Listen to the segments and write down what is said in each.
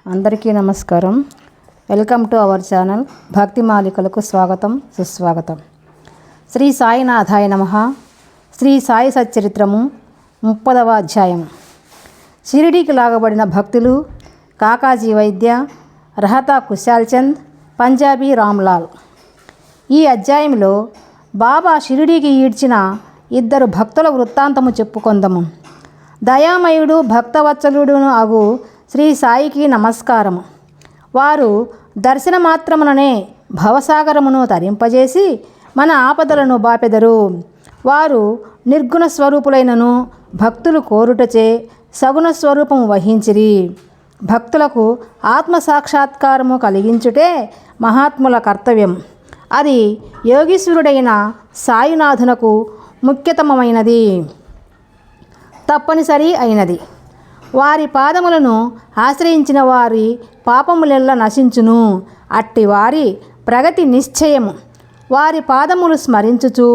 అందరికీ నమస్కారం. Welcome to our channel భక్తి మాలికలకు స్వాగతం సుస్వాగతం. శ్రీ సాయినాథాయ నమః. శ్రీ సాయి సచ్చరిత్రము 30వ అధ్యాయం. షిరిడీకి లాగబడిన భక్తులు కాకాజీ వైద్య, రహతా కుశాల్చంద్, పంజాబీ రామ్లాల్. ఈ అధ్యాయంలో బాబా షిరిడీకి ఈడ్చిన 2 భక్తుల వృత్తాంతము చెప్పుకొందము. దయామయుడు భక్తవత్సలుడును అగు శ్రీ సాయికి నమస్కారము. వారు దర్శనమాత్రముననే భవసాగరమును తరింపజేసి మన ఆపదలను బాపెదరు. వారు నిర్గుణ స్వరూపులైనను భక్తులు కోరుటచే సగుణ స్వరూపము వహించిరి. భక్తులకు ఆత్మసాక్షాత్కారము కలిగించుటే మహాత్ముల కర్తవ్యం. అది యోగీశ్వరుడైన సాయినాథునకు ముఖ్యతమమైనది, తప్పనిసరి అయినది. వారి పాదములను ఆశ్రయించిన వారి పాపములెల్ల నశించును. అట్టి వారి ప్రగతి నిశ్చయము. వారి పాదములు స్మరించుచు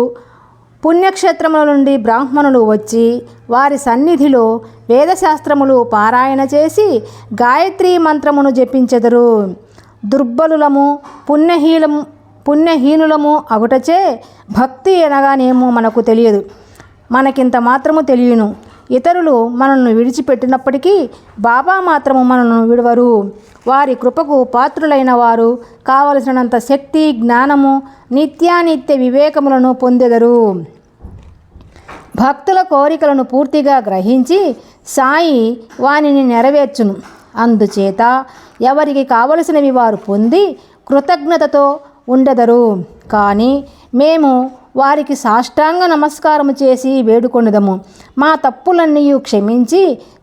పుణ్యక్షేత్రముల నుండి బ్రాహ్మణులు వచ్చి వారి సన్నిధిలో వేదశాస్త్రములు పారాయణ చేసి గాయత్రీ మంత్రమును జపించెదరు. దుర్బలులము పుణ్యహీనులము అగుటచే భక్తి అనగానేమో మనకు తెలియదు. మనకింత మాత్రము తెలియను. ఇతరులు మనల్ని విడిచిపెట్టినప్పటికీ బాబా మాత్రము మనల్ని విడవరు. వారి కృపకు పాత్రులైన వారు కావలసినంత శక్తి, జ్ఞానము, నిత్యానిత్య వివేకములను పొందెదరు. భక్తుల కోరికలను పూర్తిగా గ్రహించి సాయి వానిని నెరవేర్చును. అందుచేత ఎవరికి కావలసినవి వారు పొంది కృతజ్ఞతతో ఉండెదరు. కానీ మేము వారికి సాష్టాంగ నమస్కారము చేసి వేడుకొనుదము. మా తప్పులన్నీ క్షమించి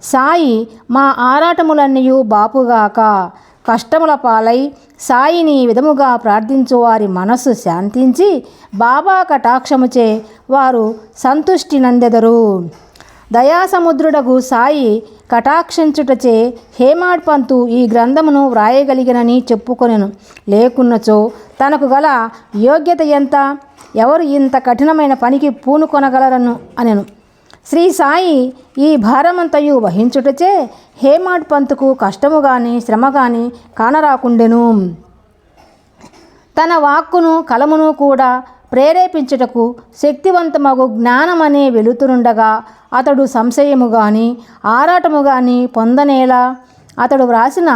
సాయి మా ఆరాటములన్నీ బాపుగాక. కష్టముల పాలై సాయిని విధముగా ప్రార్థించు వారి మనస్సు శాంతించి బాబా కటాక్షముచే వారు సంతుష్టి నందెదరు. దయాసముద్రుడగు సాయి కటాక్షించుటచే హేమాడ్ పంతు ఈ గ్రంథమును వ్రాయగలిగినని చెప్పుకొనెను. లేకున్నచో తనకు గల యోగ్యత ఎంత, ఎవరు ఇంత కఠినమైన పనికి పూనుకొనగలరను అనెను. శ్రీ సాయి ఈ భారమంతయు వహించుటచే హేమాడ్ పంతుకు కష్టము గాని శ్రమ గాని కానరాకుండెను. తన వాక్కును కలమును కూడా ప్రేరేపించుటకు శక్తివంతమగు జ్ఞానమనే వెలుతురుండగా అతడు సంశయము గాని ఆరాటము గాని పొందనేలా. అతడు వ్రాసిన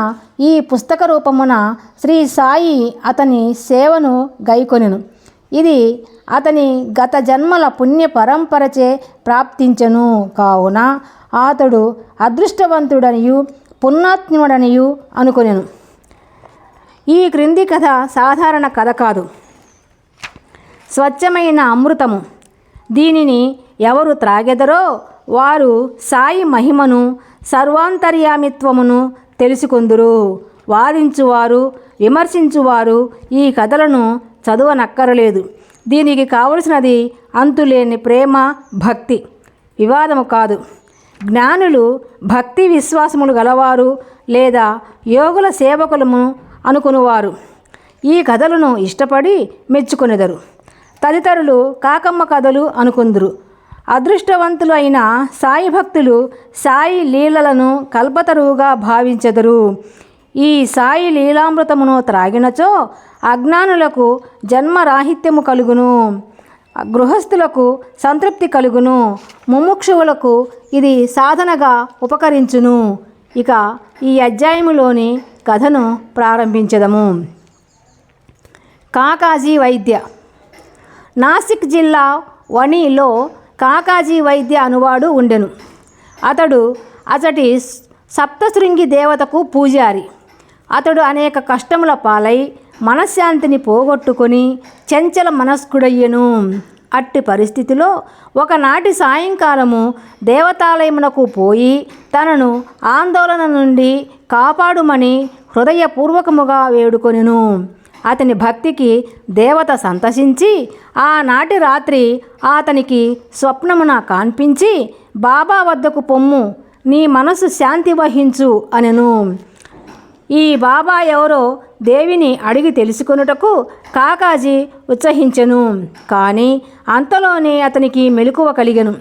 ఈ పుస్తక రూపమున శ్రీ సాయి అతని సేవను గైకొనెను. ఇది అతని గత జన్మల పుణ్య పరంపరచే ప్రాప్తించెను. కావున అతడు అదృష్టవంతుడనియు పుణ్యాత్ముడనియు అనుకొనెను. ఈ క్రింది కథ సాధారణ కథ కాదు, స్వచ్ఛమైన అమృతము. దీనిని ఎవరు త్రాగెదరో వారు సాయి మహిమను, సర్వాంతర్యామిత్వమును తెలుసుకొందురు. వాదించువారు, విమర్శించువారు ఈ కథలను చదువనక్కరలేదు. దీనికి కావలసినది అంతులేని ప్రేమ, భక్తి, వివాదము కాదు. జ్ఞానులు భక్తి విశ్వాసములు గలవారు లేదా యోగుల సేవకులము అనుకునివారు ఈ కథలను ఇష్టపడి మెచ్చుకొనెదరు. తదితరులు కాకమ్మ కథలు అనుకుందురు. అదృష్టవంతులు అయిన సాయి భక్తులు సాయి లీలలను కల్పతరువుగా భావించెదరు. ఈ సాయి లీలామృతమును త్రాగినచో అజ్ఞానులకు జన్మరాహిత్యము కలుగును, గృహస్థులకు సంతృప్తి కలుగును, ముముక్షువులకు ఇది సాధనగా ఉపకరించును. ఇక ఈ అధ్యాయములోని కథను ప్రారంభించదము. కాకాజీ వైద్య. నాసిక్ జిల్లా వణిలో కాకాజీ వైద్య అనువాడు ఉండెను. అతడు అచటి సప్తశృంగి దేవతకు పూజారి. అతడు అనేక కష్టముల పాలై మనశ్శాంతిని పోగొట్టుకొని చంచల మనస్కుడయ్యెను. అట్టి పరిస్థితిలో ఒకనాటి సాయంకాలము దేవతాలయమునకు పోయి తనను ఆందోళన నుండి కాపాడుమని హృదయపూర్వకముగా వేడుకొనెను. అతని భక్తికి దేవత సంతసించి ఆనాటి రాత్రి అతనికి స్వప్నమున కాన్పించి బాబా వద్దకు పొమ్ము, నీ మనసు శాంతి వహించు అనెను. ఈ బాబా ఎవరో దేవిని అడిగి తెలుసుకొనుటకు కాకాజీ ఉత్సహించెను. కానీ అంతలోనే అతనికి మెలకువ కలిగెను.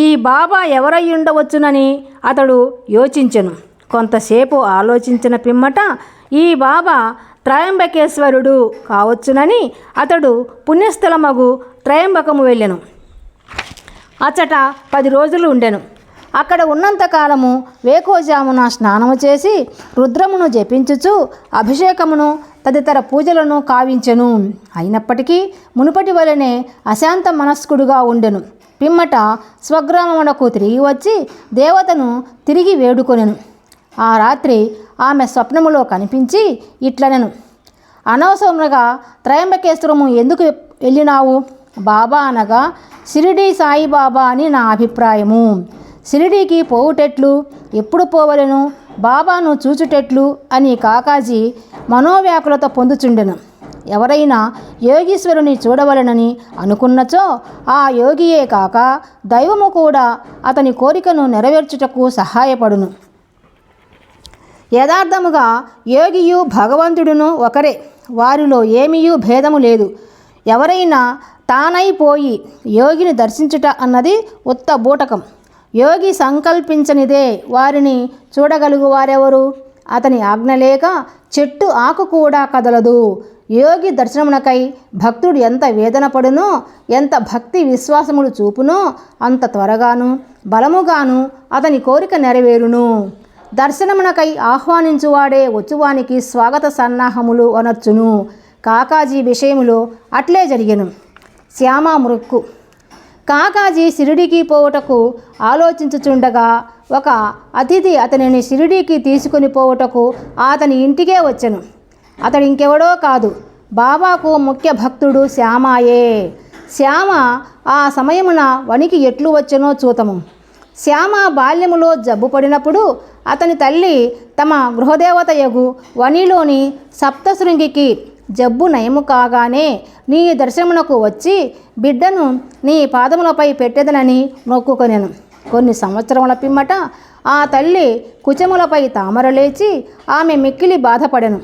ఈ బాబా ఎవరై ఉండవచ్చునని అతడు యోచించెను. కొంతసేపు ఆలోచించిన పిమ్మట ఈ బాబా త్రయంబకేశ్వరుడు కావచ్చునని అతడు పుణ్యస్థలమగు త్రయంబకము వెళ్ళెను. అచ్చట 10 రోజులు ఉండెను. అక్కడ ఉన్నంతకాలము వేకోజామున స్నానము చేసి రుద్రమును జపించుచు అభిషేకమును తదితర పూజలను కావించెను. అయినప్పటికీ మునుపటి వలనే అశాంత మనస్కుడుగా ఉండెను. పిమ్మట స్వగ్రామమునకు తిరిగి వచ్చి దేవతను తిరిగి వేడుకొనెను. ఆ రాత్రి ఆమె స్వప్నములో కనిపించి ఇట్లనెను, అనవసరముగా త్రయంబకేశ్వరము ఎందుకు వెళ్ళినావు? బాబా అనగా షిరిడీ సాయిబాబా అని నా అభిప్రాయము. షిరిడీకి పోవుటెట్లు, ఎప్పుడు పోవలెను, బాబాను చూచుటెట్లు అని కాకాజీ మనోవ్యాకులత పొందుచుండెను. ఎవరైనా యోగీశ్వరుని చూడవలనని అనుకున్నచో ఆ యోగియే కాక దైవము కూడా అతని కోరికను నెరవేర్చుటకు సహాయపడును. యథార్థముగా యోగియు భగవంతుడును ఒకరే, వారిలో ఏమీయూ భేదము లేదు. ఎవరైనా తానైపోయి యోగిని దర్శించుట అన్నది ఉత్త బూటకం. యోగి సంకల్పించనిదే వారిని చూడగలుగు వారెవరు? అతని ఆజ్ఞ లేక చెట్టు ఆకు కూడా కదలదు. యోగి దర్శనమునకై భక్తుడు ఎంత వేదన పడునో, ఎంత భక్తి విశ్వాసములు చూపునో అంత త్వరగాను బలముగాను అతని కోరిక నెరవేరును. దర్శనమునకై ఆహ్వానించువాడే వచ్చువానికి స్వాగత సన్నాహములు అనర్చును. కాకాజీ విషయములో అట్లే జరిగెను. శ్యామ మృక్కు. కాకాజీ షిరిడీకి పోవుటకు ఆలోచించుచుండగా ఒక అతిథి అతనిని షిరిడీకి తీసుకొని పోవుటకు అతని ఇంటికే వచ్చెను. అతడు ఇంకెవడో కాదు, బాబాకు ముఖ్య భక్తుడు శ్యామాయే. శ్యామ ఆ సమయమున వనికి ఎట్లు వచ్చెనో చూతము. శ్యామ బాల్యములో జబ్బు పడినప్పుడు అతని తల్లి తమ గృహదేవతయగు వనిలోని సప్తశృంగికి జబ్బు నయము కాగానే నీ దర్శనమునకు వచ్చి బిడ్డను నీ పాదములపై పెట్టెదనని మొక్కుకొనెను. కొన్ని సంవత్సరముల పిమ్మట ఆ తల్లి కుచములపై తామర లేచి ఆమె మిక్కిలి బాధపడెను.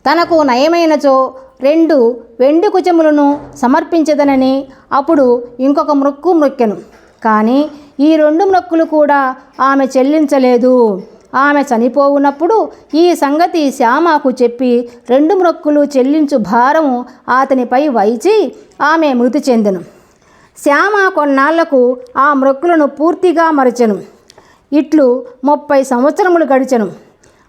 తనకు నయమైనచో 2 వెండి కుచములను సమర్పించదనని అప్పుడు ఇంకొక మొక్కు మొక్కెను. కానీ ఈ 2 మొక్కులు కూడా ఆమె చెల్లించలేదు. ఆమె చనిపోవునప్పుడు ఈ సంగతి శ్యామకు చెప్పి 2 మొక్కులు చెల్లించు భారము అతనిపై వైచి ఆమె మృతి చెందెను. శ్యామ కొన్నాళ్లకు ఆ మొక్కులను పూర్తిగా మరచెను. ఇట్లు 30 సంవత్సరములు గడిచెను.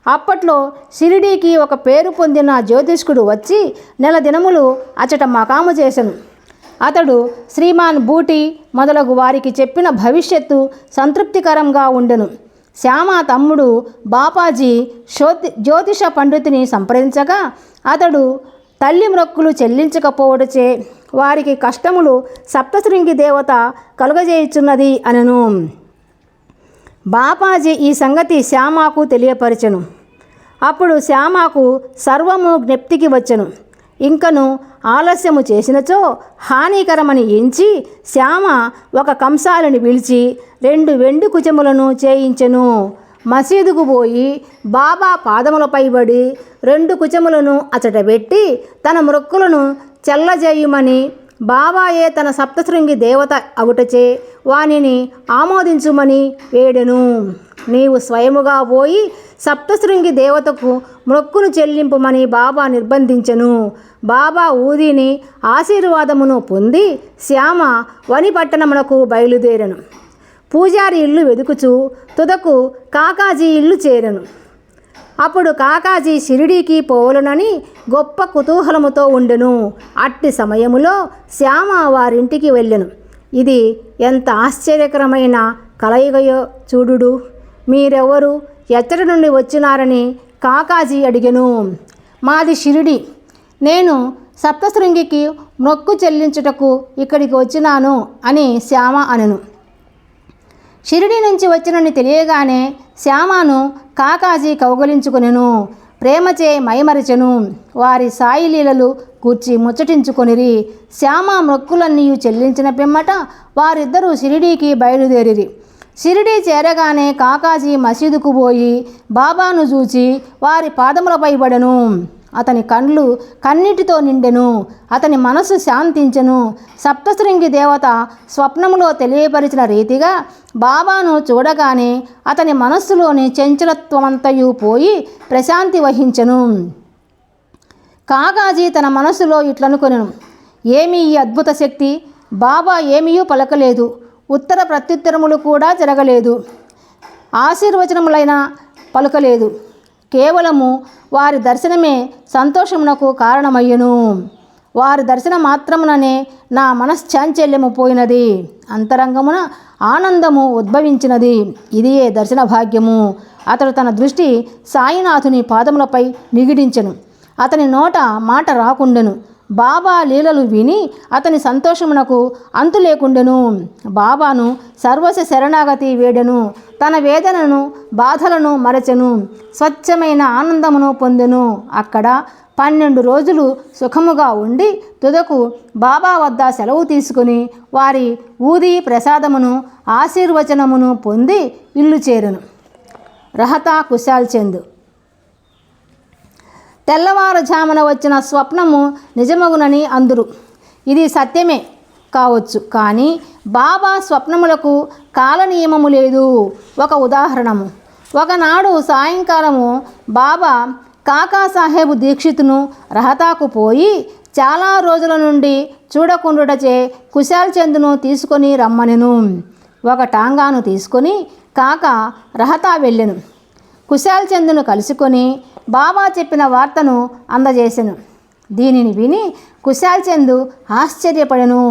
అప్పట్లో షిరిడీకి ఒక పేరు పొందిన జ్యోతిష్కుడు వచ్చి నెల దినములు అచట మకాము చేసెను. అతడు శ్రీమాన్ బూటి మొదలగు వారికి చెప్పిన భవిష్యత్తు సంతృప్తికరంగా ఉండెను. శ్యామ తమ్ముడు బాపాజీ జ్యోతిష పండితుని సంప్రదించగా అతడు తల్లి మొక్కులు చెల్లించకపోవడచే వారికి కష్టములు సప్తశృంగి దేవత కలుగజేయుచున్నది అనెను. బాపాజీ ఈ సంగతి శ్యామకు తెలియపరచెను. అప్పుడు శ్యామకు సర్వము జ్ఞప్తికి వచ్చెను. ఇంకను ఆలస్యము చేసినచో హానికరమని ఎంచి శ్యామ ఒక కంసాలిని పిలిచి 2 వెండి కుచములను చేయించెను. మసీదుకు పోయి బాబా పాదములపై పడి 2 కుచములను అచట పెట్టి తన మొక్కులను చెల్లజేయుమని, బాబాయే తన సప్తశృంగి దేవత అగుటచే వానిని ఆమోదించుమని వేడెను. నీవు స్వయముగా పోయి సప్తశృంగి దేవతకు మొక్కును చెల్లింపుమని బాబా నిర్బంధించెను. బాబా ఊదిని ఆశీర్వాదమును పొంది శ్యామ వని పట్టణమునకు బయలుదేరెను. పూజారి ఇల్లు వెదుకుచూ తుదకు కాకాజీ ఇల్లు చేరెను. అప్పుడు కాకాజీ షిరిడీకి పోవలనని గొప్ప కుతూహలముతో ఉండెను. అట్టి సమయములో శ్యామ వారింటికి వెళ్ళెను. ఇది ఎంత ఆశ్చర్యకరమైన కలయికయో చూడుడు. మీరెవరు, ఎచ్చటి నుండి వచ్చినారని కాకాజీ అడిగెను. మాది షిరిడి. నేను సప్తశృంగికి మొక్కు చెల్లించుటకు ఇక్కడికి వచ్చినాను అని శ్యామ అనెను. షిరిడి నుంచి వచ్చినని తెలియగానే శ్యామను కాకాజీ కౌగలించుకొనెను. ప్రేమచే మైమరచెను. వారి సాయి లీలలు కూర్చి ముచ్చటించుకొనిరి. శ్యామ మొక్కులన్నీ చెల్లించిన పిమ్మట వారిద్దరూ షిరిడీకి బయలుదేరిరి. షిరిడీ చేరగానే కాకాజీ మసీదుకు పోయి బాబాను చూచి వారి పాదములపై పడెను. అతని కండ్లు కన్నీటితో నిండెను. అతని మనసు శాంతించెను. సప్తశృంగి దేవత స్వప్నములో తెలియపరిచిన రీతిగా బాబాను చూడగానే అతని మనస్సులోని చంచలత్వమంతయు పోయి ప్రశాంతి వహించెను. కాకాజీ తన మనస్సులో ఇట్లనుకొనెను, ఏమి ఈ అద్భుత శక్తి? బాబా ఏమీయూ పలకలేదు, ఉత్తర ప్రత్యుత్తరములు కూడా జరగలేదు, ఆశీర్వచనములైన పలుకలేదు. కేవలము వారి దర్శనమే సంతోషమునకు కారణమయ్యను. వారి దర్శన మాత్రముననే నా మనశ్చాంచల్యము పోయినది, అంతరంగమున ఆనందము ఉద్భవించినది. ఇదియే దర్శన భాగ్యము. అతడు తన దృష్టి సాయినాథుని పాదములపై నిగిడించెను. అతని నోట మాట రాకుండెను. బాబా లీలలు విని అతని సంతోషమునకు అంతు లేకుండెను. బాబాను సర్వస్వ శరణాగతి వేడెను. తన వేదనను బాధలను మరచెను. స్వచ్ఛమైన ఆనందమును పొందెను. అక్కడ 12 రోజులు సుఖముగా ఉండి తుదకు బాబా వద్ద సెలవు తీసుకుని వారి ఊది ప్రసాదమును ఆశీర్వచనమును పొంది ఇల్లు చేరెను. రహతా కుశాల్ చంద్. తెల్లవారుజామున వచ్చిన స్వప్నము నిజమగునని అందురు. ఇది సత్యమే కావచ్చు, కానీ బాబా స్వప్నములకు కాలనియమము లేదు. ఒక ఉదాహరణము. ఒకనాడు సాయంకాలము బాబా కాకాసాహెబ్ దీక్షితును రహతాకు పోయి చాలా రోజుల నుండి చూడకుండుటచే కుశాల్ చంద్ను తీసుకొని రమ్మనెను. ఒక టాంగాను తీసుకొని కాకా రహతా వెళ్ళెను. కుశాల్ చంద్ను కలుసుకొని బాబా చెప్పిన వార్తను అందజేసెను. దీనిని విని కుశాల్ చంద్ ఆశ్చర్యపడెను.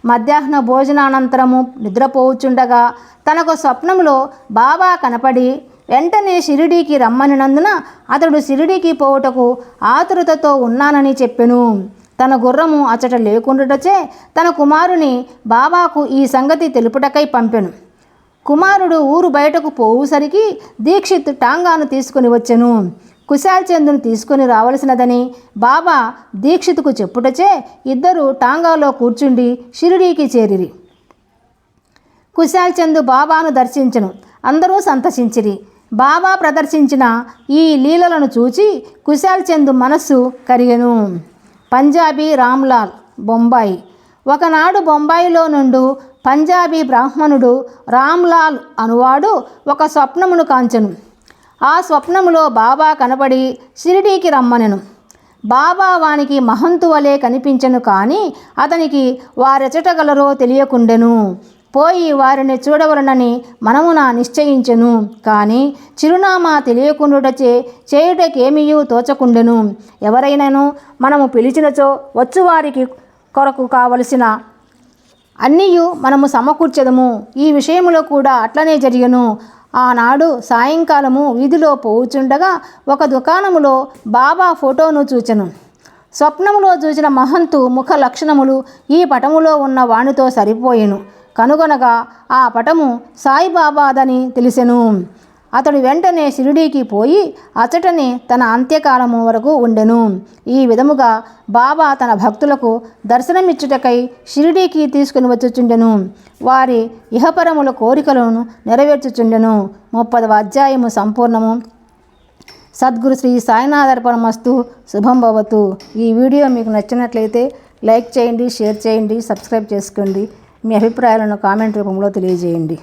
మధ్యాహ్న భోజనానంతరము నిద్రపోవుచుండగా తనకు స్వప్నంలో బాబా కనపడి వెంటనే షిరిడీకి రమ్మనినందున అతడు షిరిడీకి పోవుటకు ఆతురతతో ఉన్నానని చెప్పెను. తన గుర్రము అచట లేకుండుటచే తన కుమారుని బాబాకు ఈ సంగతి తెలుపుటకై పంపెను. కుమారుడు ఊరు బయటకు పోవుసరికి దీక్షిత్ టాంగాను తీసుకుని వచ్చెను. కుశాల్ చంద్ను తీసుకుని రావలసినదని బాబా దీక్షిత్కు చెప్పుటచే ఇద్దరు టాంగాలో కూర్చుండి షిరిడీకి చేరిరి. కుశాల్ చంద్ బాబాను దర్శించెను. అందరూ సంతసించిరి. బాబా ప్రదర్శించిన ఈ లీలలను చూచి కుశాల్ చంద్ మనస్సు కరిగెను. పంజాబీ రామ్లాల్, బొంబాయి. ఒకనాడు బొంబాయిలో నుండు పంజాబీ బ్రాహ్మణుడు రామ్లాల్ అనువాడు ఒక స్వప్నమును కాంచెను. ఆ స్వప్నములో బాబా కనబడి షిరిడీకి రమ్మనెను. బాబా వానికి మహంతు వలె కనిపించెను, కానీ అతనికి వారెచటగలరో తెలియకుండెను. పోయి వారిని చూడవలనని మనమున నిశ్చయించెను, కానీ చిరునామా తెలియకుండుటచే చేయుటకేమియూ తోచకుండెను. ఎవరైనాను మనము పిలిచినచో వచ్చువారికి కొరకు కావలసిన అన్నీయు మనము సమకూర్చెదము. ఈ విషయములో కూడా అట్లనే జరిగెను. ఆనాడు సాయంకాలము వీధిలో పోవుచుండగా ఒక దుకాణములో బాబా ఫోటోను చూచెను. స్వప్నములో చూచిన మహంతు ముఖ లక్షణములు ఈ పటములో ఉన్న వానితో సరిపోయెను. కనుగొనగా ఆ పటము సాయిబాబాదని తెలిసెను. అతడు వెంటనే షిరిడీకి పోయి అచటనే తన అంత్యకాలము వరకు ఉండెను. ఈ విధముగా బాబా తన భక్తులకు దర్శనమిచ్చుటకై షిరిడీకి తీసుకుని వచ్చుచుండెను. వారి ఇహపరముల కోరికలను నెరవేర్చుచుండెను. 30వ అధ్యాయము సంపూర్ణము. సద్గురు శ్రీ సాయినాథర్పణమస్తు. శుభం భవతు. ఈ వీడియో మీకు నచ్చినట్లయితే లైక్ చేయండి, షేర్ చేయండి, సబ్స్క్రైబ్ చేసుకోండి. మీ అభిప్రాయాలను కామెంట్ రూపంలో తెలియజేయండి.